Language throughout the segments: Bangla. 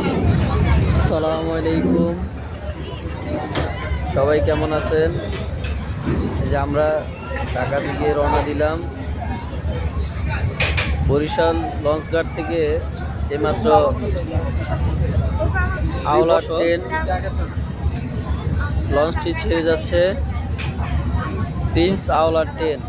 আসসালামু আলাইকুম, সবাই কেমন আছেন? যে আমরা ঢাকা থেকে রওনা দিলাম। বরিশাল লঞ্চঘাট থেকে এইমাত্র আওলা ট্রেন লঞ্চটি ছেড়ে যাচ্ছে। প্রিন্স আওলা ট্রেন।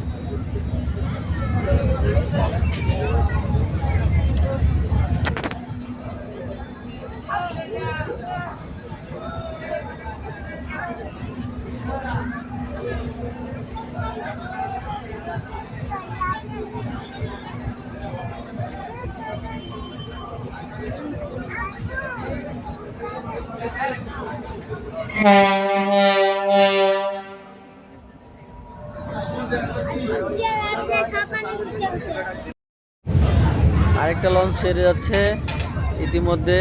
আরেকটা লঞ্চ ছেড়ে যাচ্ছে ইতিমধ্যে।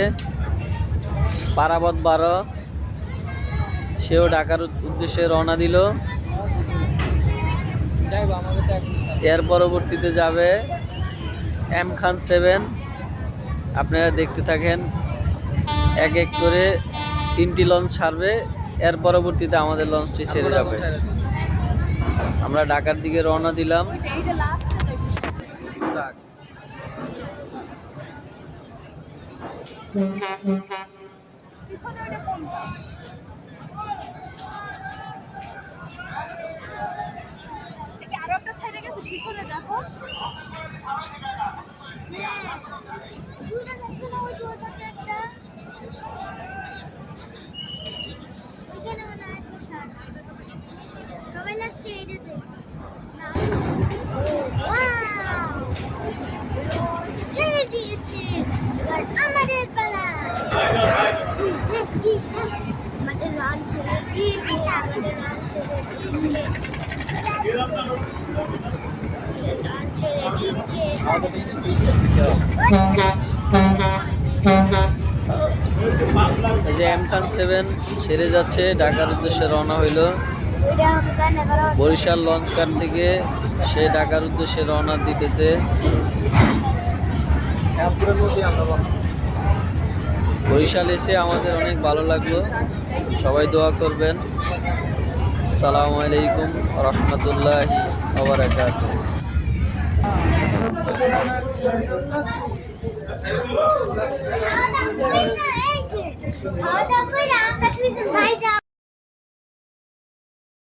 পারাবত 12 সেও ঢাকার উদ্দেশ্যে রওনা দিল। এর পরবর্তীতে যাবে এম খান 7। আপনারা দেখতে থাকেন, এক এক করে 3টি লঞ্চ ছাড়বে। এর পরবর্তীতে আমাদের লঞ্চটি ছেড়ে যাবে। আমরা ঢাকার দিকে রওনা দিলাম। আমাদের পালা আমাদের লঞ্চ ছেড়ে দিবি, আমাদের লঞ্চ ছেড়ে দিবি, লঞ্চ ছেড়ে দিচ্ছে। এই যে এম খান 7 ছেড়ে যাচ্ছে, ঢাকার উদ্দেশ্যে রওনা হইল। বরিশাল লঞ্চ ঘাট থেকে সে ঢাকার উদ্দেশ্যে রওনা দিতেছে। বরিশাল এসে আমাদের অনেক ভালো লাগলো। সবাই দোয়া করবেন। আসসালামু আলাইকুম ওয়া রাহমাতুল্লাহি ওয়া বারাকাতুহু।